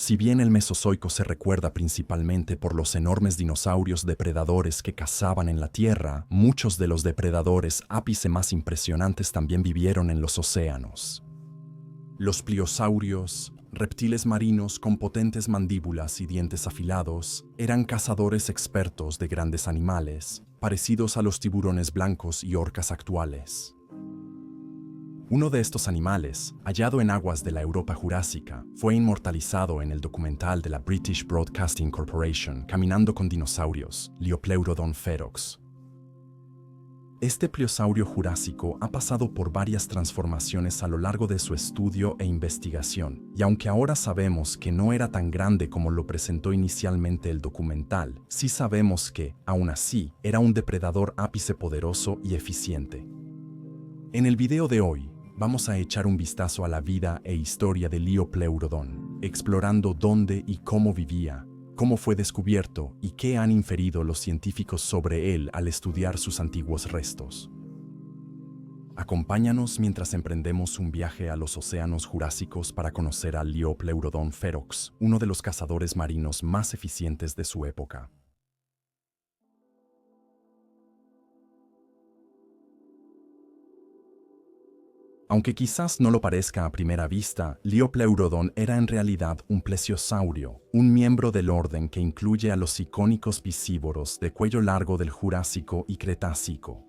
Si bien el Mesozoico se recuerda principalmente por los enormes dinosaurios depredadores que cazaban en la Tierra, muchos de los depredadores ápice más impresionantes también vivieron en los océanos. Los pliosaurios, reptiles marinos con potentes mandíbulas y dientes afilados, eran cazadores expertos de grandes animales, parecidos a los tiburones blancos y orcas actuales. Uno de estos animales, hallado en aguas de la Europa Jurásica, fue inmortalizado en el documental de la British Broadcasting Corporation, Caminando con dinosaurios, Liopleurodon ferox. Este pliosaurio jurásico ha pasado por varias transformaciones a lo largo de su estudio e investigación, y aunque ahora sabemos que no era tan grande como lo presentó inicialmente el documental, sí sabemos que, aún así, era un depredador ápice poderoso y eficiente. En el video de hoy, vamos a echar un vistazo a la vida e historia de Liopleurodon, explorando dónde y cómo vivía, cómo fue descubierto y qué han inferido los científicos sobre él al estudiar sus antiguos restos. Acompáñanos mientras emprendemos un viaje a los océanos jurásicos para conocer a Liopleurodon ferox, uno de los cazadores marinos más eficientes de su época. Aunque quizás no lo parezca a primera vista, Liopleurodon era en realidad un plesiosaurio, un miembro del orden que incluye a los icónicos piscívoros de cuello largo del Jurásico y Cretácico.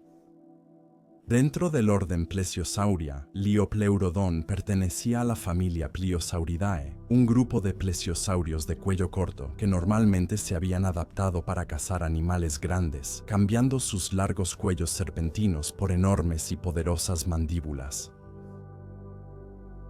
Dentro del orden Plesiosauria, Liopleurodon pertenecía a la familia Pliosauridae, un grupo de plesiosaurios de cuello corto que normalmente se habían adaptado para cazar animales grandes, cambiando sus largos cuellos serpentinos por enormes y poderosas mandíbulas.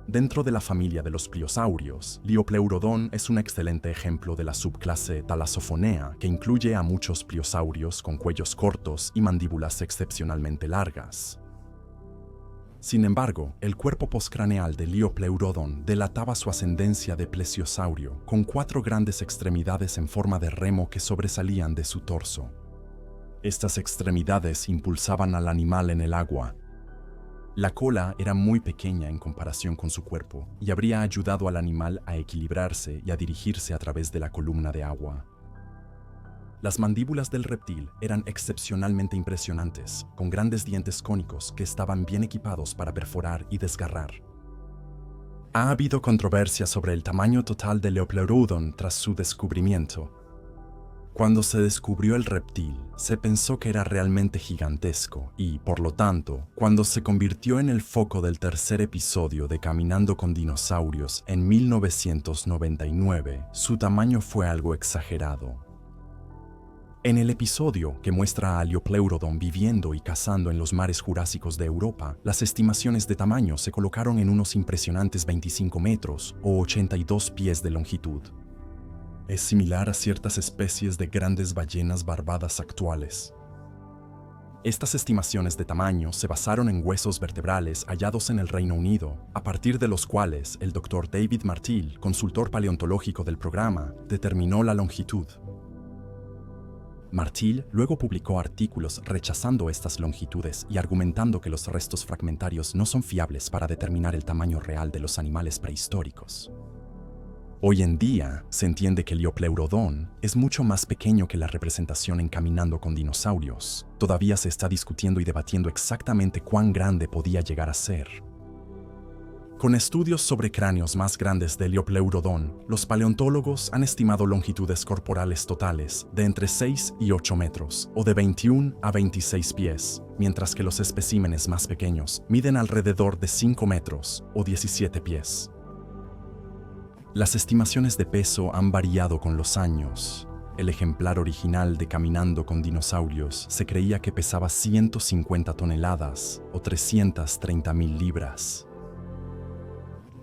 Dentro de la familia de los pliosaurios, Liopleurodon es un excelente ejemplo de la subclase Thalassophonea, que incluye a muchos pliosaurios con cuellos cortos y mandíbulas excepcionalmente largas. Sin embargo, el cuerpo postcraneal de Liopleurodon delataba su ascendencia de plesiosaurio, con 4 grandes extremidades en forma de remo que sobresalían de su torso. Estas extremidades impulsaban al animal en el agua. La cola era muy pequeña en comparación con su cuerpo y habría ayudado al animal a equilibrarse y a dirigirse a través de la columna de agua. Las mandíbulas del reptil eran excepcionalmente impresionantes, con grandes dientes cónicos que estaban bien equipados para perforar y desgarrar. Ha habido controversia sobre el tamaño total de Liopleurodon tras su descubrimiento. Cuando se descubrió el reptil, se pensó que era realmente gigantesco y, por lo tanto, cuando se convirtió en el foco del tercer episodio de Caminando con dinosaurios en 1999, su tamaño fue algo exagerado. En el episodio, que muestra a Liopleurodon viviendo y cazando en los mares jurásicos de Europa, las estimaciones de tamaño se colocaron en unos impresionantes 25 metros o 82 pies de longitud. Es similar a ciertas especies de grandes ballenas barbadas actuales. Estas estimaciones de tamaño se basaron en huesos vertebrales hallados en el Reino Unido, a partir de los cuales el Dr. David Martil, consultor paleontológico del programa, determinó la longitud. Martil luego publicó artículos rechazando estas longitudes y argumentando que los restos fragmentarios no son fiables para determinar el tamaño real de los animales prehistóricos. Hoy en día, se entiende que Liopleurodon es mucho más pequeño que la representación en Caminando con dinosaurios. Todavía se está discutiendo y debatiendo exactamente cuán grande podía llegar a ser. Con estudios sobre cráneos más grandes de Liopleurodon, los paleontólogos han estimado longitudes corporales totales de entre 6 y 8 metros, o de 21 a 26 pies, mientras que los especímenes más pequeños miden alrededor de 5 metros, o 17 pies. Las estimaciones de peso han variado con los años. El ejemplar original de Caminando con dinosaurios se creía que pesaba 150 toneladas o 330.000 libras.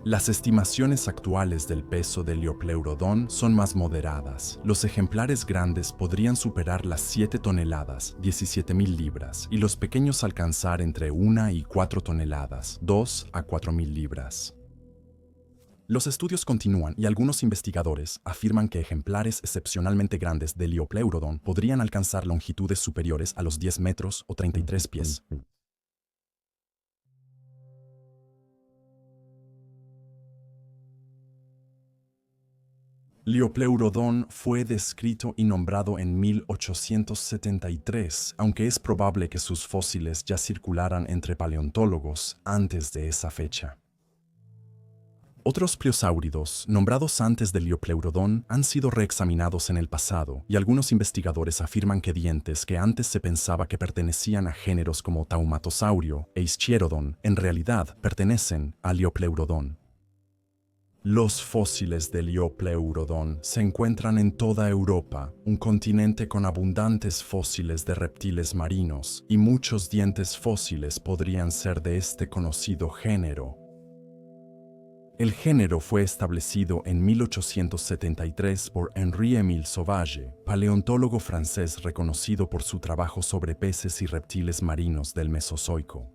Las estimaciones actuales del peso de Liopleurodon son más moderadas. Los ejemplares grandes podrían superar las 7 toneladas, 17.000 libras, y los pequeños alcanzar entre 1 y 4 toneladas, 2 a 4.000 libras. Los estudios continúan y algunos investigadores afirman que ejemplares excepcionalmente grandes de Liopleurodon podrían alcanzar longitudes superiores a los 10 metros o 33 pies. Liopleurodon fue descrito y nombrado en 1873, aunque es probable que sus fósiles ya circularan entre paleontólogos antes de esa fecha. Otros pliosáuridos, nombrados antes del Liopleurodon, han sido reexaminados en el pasado, y algunos investigadores afirman que dientes que antes se pensaba que pertenecían a géneros como Taumatosaurio e Ischierodon, en realidad pertenecen al Liopleurodon. Los fósiles del Liopleurodon se encuentran en toda Europa, un continente con abundantes fósiles de reptiles marinos, y muchos dientes fósiles podrían ser de este conocido género. El género fue establecido en 1873 por Henri-Émile Sauvage, paleontólogo francés reconocido por su trabajo sobre peces y reptiles marinos del Mesozoico.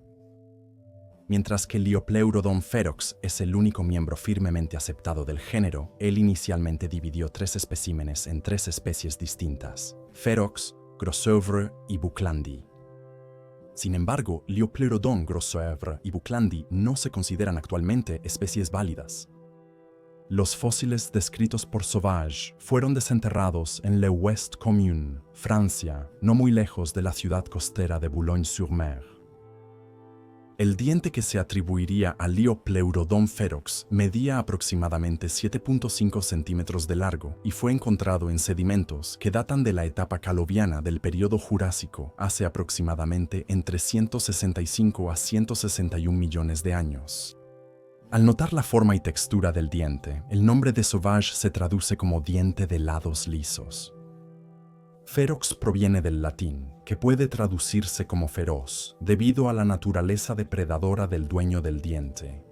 Mientras que Liopleurodon ferox es el único miembro firmemente aceptado del género, él inicialmente dividió 3 especímenes en 3 especies distintas: Ferox, Grossoevre y Buclandi. Sin embargo, Liopleurodon, Grossoevre y Buclandi no se consideran actualmente especies válidas. Los fósiles descritos por Sauvage fueron desenterrados en Le Ouest Commune, Francia, no muy lejos de la ciudad costera de Boulogne-sur-Mer. El diente que se atribuiría a Liopleurodon ferox medía aproximadamente 7.5 centímetros de largo y fue encontrado en sedimentos que datan de la etapa caloviana del período Jurásico, hace aproximadamente entre 165 a 161 millones de años. Al notar la forma y textura del diente, el nombre de Sauvage se traduce como diente de lados lisos. Ferox proviene del latín, que puede traducirse como feroz, debido a la naturaleza depredadora del dueño del diente.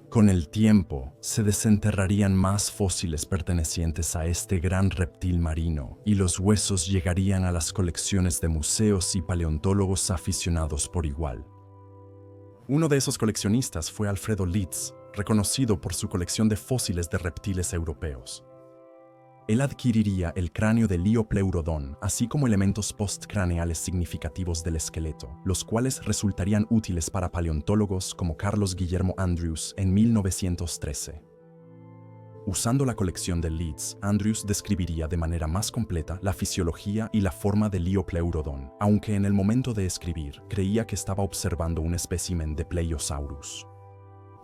Con el tiempo, se desenterrarían más fósiles pertenecientes a este gran reptil marino, y los huesos llegarían a las colecciones de museos y paleontólogos aficionados por igual. Uno de esos coleccionistas fue Alfredo Litz, reconocido por su colección de fósiles de reptiles europeos. Él adquiriría el cráneo de Liopleurodon, así como elementos postcraneales significativos del esqueleto, los cuales resultarían útiles para paleontólogos como Carlos Guillermo Andrews en 1913. Usando la colección de Litz, Andrews describiría de manera más completa la fisiología y la forma de Liopleurodon, aunque en el momento de escribir creía que estaba observando un espécimen de Pleiosaurus.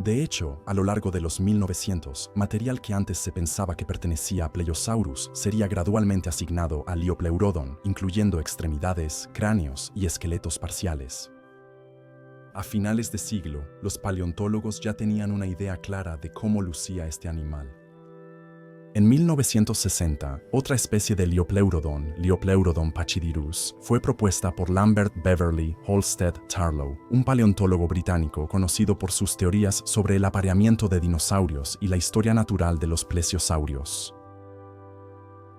De hecho, a lo largo de los 1900, material que antes se pensaba que pertenecía a Pleiosaurus sería gradualmente asignado a Liopleurodon, incluyendo extremidades, cráneos y esqueletos parciales. A finales de siglo, los paleontólogos ya tenían una idea clara de cómo lucía este animal. En 1960, otra especie de Liopleurodon, Liopleurodon pachydirus, fue propuesta por Lambert Beverly Halstead Tarlow, un paleontólogo británico conocido por sus teorías sobre el apareamiento de dinosaurios y la historia natural de los plesiosaurios.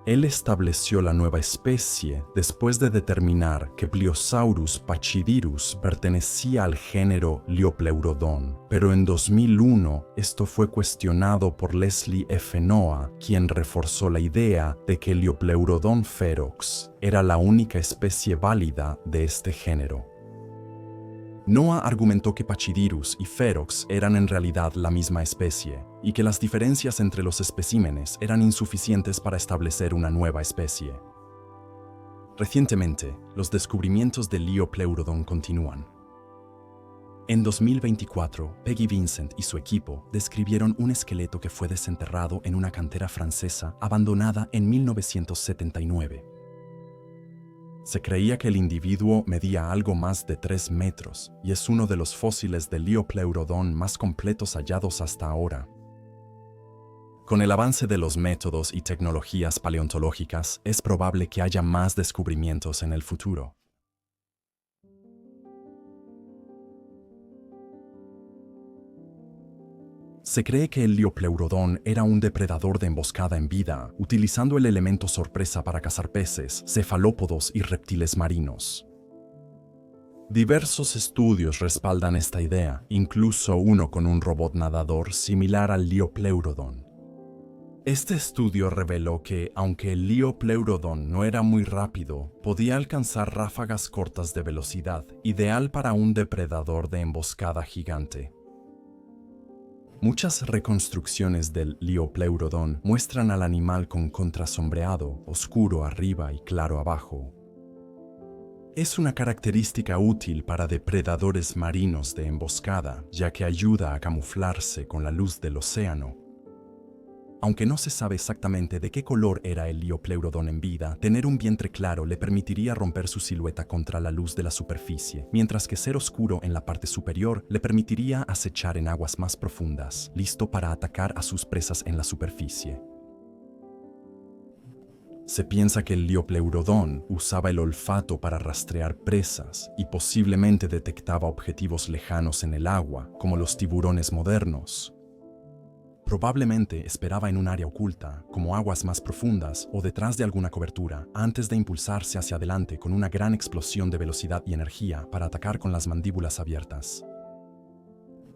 Él estableció la nueva especie después de determinar que Pliosaurus pachydirus pertenecía al género Liopleurodon, pero en 2001 esto fue cuestionado por Leslie F. Noah, quien reforzó la idea de que Liopleurodon ferox era la única especie válida de este género. Noah argumentó que Pachydirus y Ferox eran en realidad la misma especie, y que las diferencias entre los especímenes eran insuficientes para establecer una nueva especie. Recientemente, los descubrimientos de Liopleurodon continúan. En 2024, Peggy Vincent y su equipo describieron un esqueleto que fue desenterrado en una cantera francesa abandonada en 1979. Se creía que el individuo medía algo más de 3 metros y es uno de los fósiles de Liopleurodon más completos hallados hasta ahora. Con el avance de los métodos y tecnologías paleontológicas, es probable que haya más descubrimientos en el futuro. Se cree que el Liopleurodon era un depredador de emboscada en vida, utilizando el elemento sorpresa para cazar peces, cefalópodos y reptiles marinos. Diversos estudios respaldan esta idea, incluso uno con un robot nadador similar al Liopleurodon. Este estudio reveló que, aunque el Liopleurodon no era muy rápido, podía alcanzar ráfagas cortas de velocidad, ideal para un depredador de emboscada gigante. Muchas reconstrucciones del Liopleurodon muestran al animal con contrasombreado, oscuro arriba y claro abajo. Es una característica útil para depredadores marinos de emboscada, ya que ayuda a camuflarse con la luz del océano. Aunque no se sabe exactamente de qué color era el Liopleurodon en vida, tener un vientre claro le permitiría romper su silueta contra la luz de la superficie, mientras que ser oscuro en la parte superior le permitiría acechar en aguas más profundas, listo para atacar a sus presas en la superficie. Se piensa que el Liopleurodon usaba el olfato para rastrear presas y posiblemente detectaba objetivos lejanos en el agua, como los tiburones modernos. Probablemente esperaba en un área oculta, como aguas más profundas o detrás de alguna cobertura, antes de impulsarse hacia adelante con una gran explosión de velocidad y energía para atacar con las mandíbulas abiertas.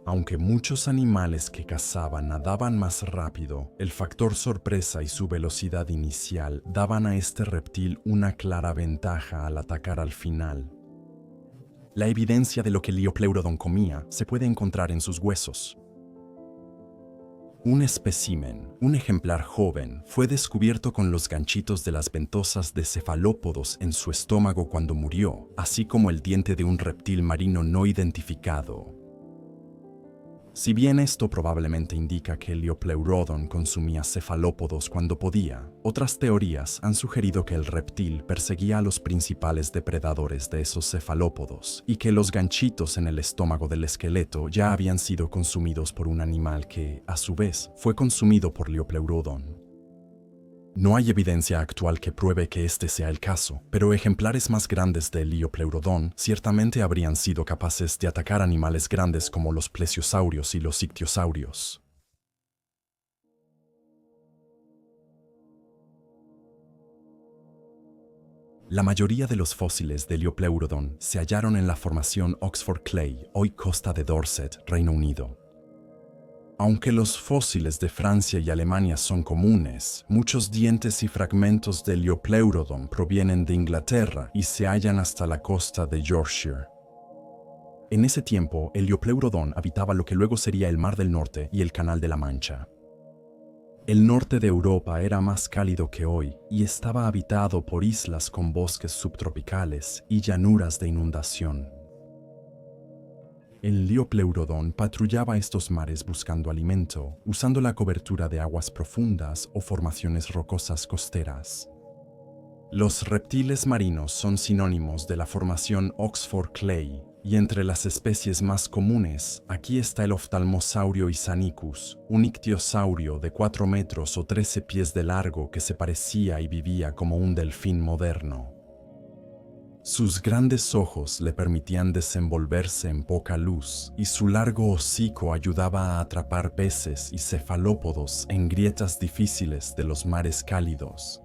Aunque muchos animales que cazaban nadaban más rápido, el factor sorpresa y su velocidad inicial daban a este reptil una clara ventaja al atacar al final. La evidencia de lo que el Liopleurodon comía se puede encontrar en sus huesos. Un espécimen, un ejemplar joven, fue descubierto con los ganchitos de las ventosas de cefalópodos en su estómago cuando murió, así como el diente de un reptil marino no identificado. Si bien esto probablemente indica que el Liopleurodon consumía cefalópodos cuando podía, otras teorías han sugerido que el reptil perseguía a los principales depredadores de esos cefalópodos y que los ganchitos en el estómago del esqueleto ya habían sido consumidos por un animal que, a su vez, fue consumido por Liopleurodon. No hay evidencia actual que pruebe que este sea el caso, pero ejemplares más grandes del Liopleurodon ciertamente habrían sido capaces de atacar animales grandes como los plesiosaurios y los ictiosaurios. La mayoría de los fósiles de Liopleurodon se hallaron en la formación Oxford Clay, hoy costa de Dorset, Reino Unido. Aunque los fósiles de Francia y Alemania son comunes, muchos dientes y fragmentos del Liopleurodon provienen de Inglaterra y se hallan hasta la costa de Yorkshire. En ese tiempo, el Liopleurodon habitaba lo que luego sería el Mar del Norte y el Canal de la Mancha. El norte de Europa era más cálido que hoy y estaba habitado por islas con bosques subtropicales y llanuras de inundación. El Liopleurodon patrullaba estos mares buscando alimento, usando la cobertura de aguas profundas o formaciones rocosas costeras. Los reptiles marinos son sinónimos de la formación Oxford Clay, y entre las especies más comunes, aquí está el Ophthalmosaurio isanicus, un ictiosaurio de 4 metros o 13 pies de largo que se parecía y vivía como un delfín moderno. Sus grandes ojos le permitían desenvolverse en poca luz y su largo hocico ayudaba a atrapar peces y cefalópodos en grietas difíciles de los mares cálidos.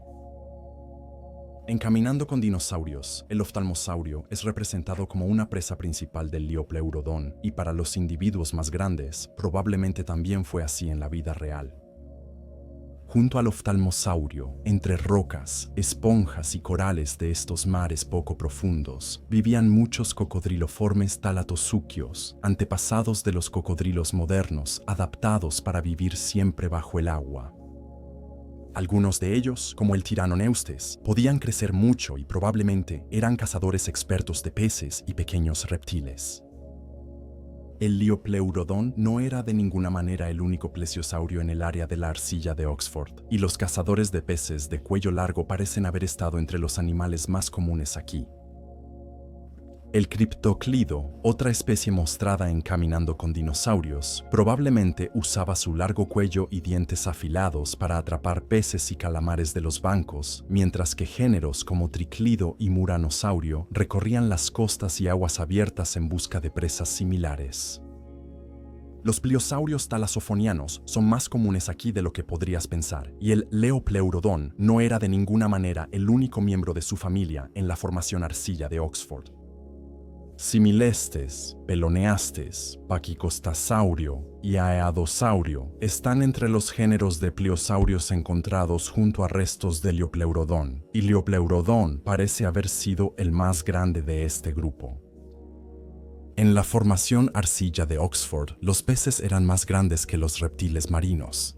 En Caminando con dinosaurios, el oftalmosaurio es representado como una presa principal del Liopleurodon y para los individuos más grandes, probablemente también fue así en la vida real. Junto al oftalmosaurio, entre rocas, esponjas y corales de estos mares poco profundos, vivían muchos cocodriloformes talatosúquios, antepasados de los cocodrilos modernos, adaptados para vivir siempre bajo el agua. Algunos de ellos, como el Tyrannoneustes, podían crecer mucho y probablemente eran cazadores expertos de peces y pequeños reptiles. El Liopleurodon no era de ninguna manera el único plesiosaurio en el área de la arcilla de Oxford, y los cazadores de peces de cuello largo parecen haber estado entre los animales más comunes aquí. El criptoclido, otra especie mostrada en Caminando con dinosaurios, probablemente usaba su largo cuello y dientes afilados para atrapar peces y calamares de los bancos, mientras que géneros como triclido y muranosaurio recorrían las costas y aguas abiertas en busca de presas similares. Los pliosaurios talasofonianos son más comunes aquí de lo que podrías pensar, y el Liopleurodon no era de ninguna manera el único miembro de su familia en la formación arcilla de Oxford. Similestes, Peloneastes, Pachyscosaurio y Aeadosaurio están entre los géneros de pliosaurios encontrados junto a restos de Liopleurodon, y Liopleurodon parece haber sido el más grande de este grupo. En la formación arcilla de Oxford, los peces eran más grandes que los reptiles marinos.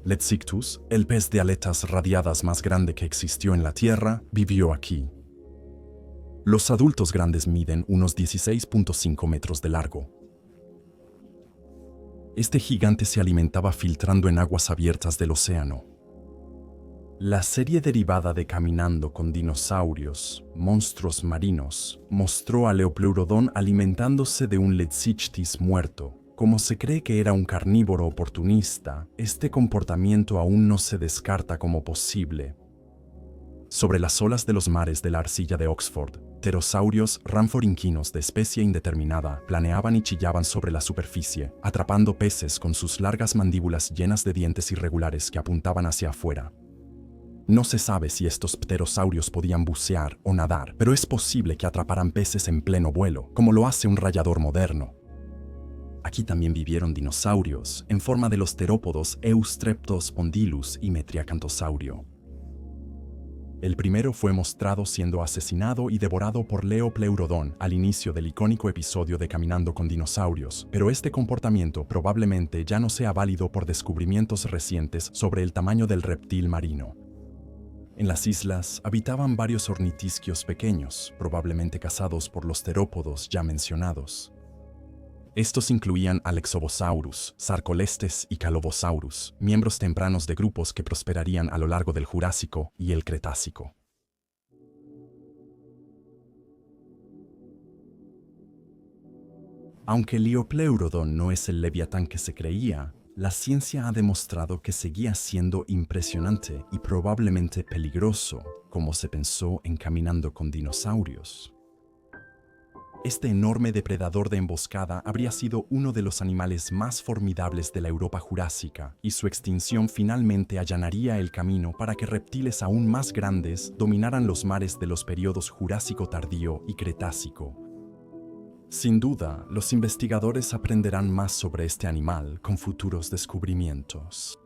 Leuciscus, el pez de aletas radiadas más grande que existió en la Tierra, vivió aquí. Los adultos grandes miden unos 16.5 metros de largo. Este gigante se alimentaba filtrando en aguas abiertas del océano. La serie derivada de Caminando con dinosaurios, monstruos marinos, mostró a Leopleurodon alimentándose de un Leucisctis muerto. Como se cree que era un carnívoro oportunista, este comportamiento aún no se descarta como posible. Sobre las olas de los mares de la arcilla de Oxford, pterosaurios ranforinquinos de especie indeterminada planeaban y chillaban sobre la superficie, atrapando peces con sus largas mandíbulas llenas de dientes irregulares que apuntaban hacia afuera. No se sabe si estos pterosaurios podían bucear o nadar, pero es posible que atraparan peces en pleno vuelo, como lo hace un rayador moderno. Aquí también vivieron dinosaurios, en forma de los terópodos Eustreptospondylus y Metriacanthosaurio. El primero fue mostrado siendo asesinado y devorado por Leopleurodon al inicio del icónico episodio de Caminando con dinosaurios, pero este comportamiento probablemente ya no sea válido por descubrimientos recientes sobre el tamaño del reptil marino. En las islas habitaban varios ornitisquios pequeños, probablemente cazados por los terópodos ya mencionados. Estos incluían Alexobosaurus, Sarcolestes y Calobosaurus, miembros tempranos de grupos que prosperarían a lo largo del Jurásico y el Cretácico. Aunque Leopleurodon no es el leviatán que se creía, la ciencia ha demostrado que seguía siendo impresionante y probablemente peligroso, como se pensó en Caminando con dinosaurios. Este enorme depredador de emboscada habría sido uno de los animales más formidables de la Europa jurásica, y su extinción finalmente allanaría el camino para que reptiles aún más grandes dominaran los mares de los periodos Jurásico tardío y Cretácico. Sin duda, los investigadores aprenderán más sobre este animal con futuros descubrimientos.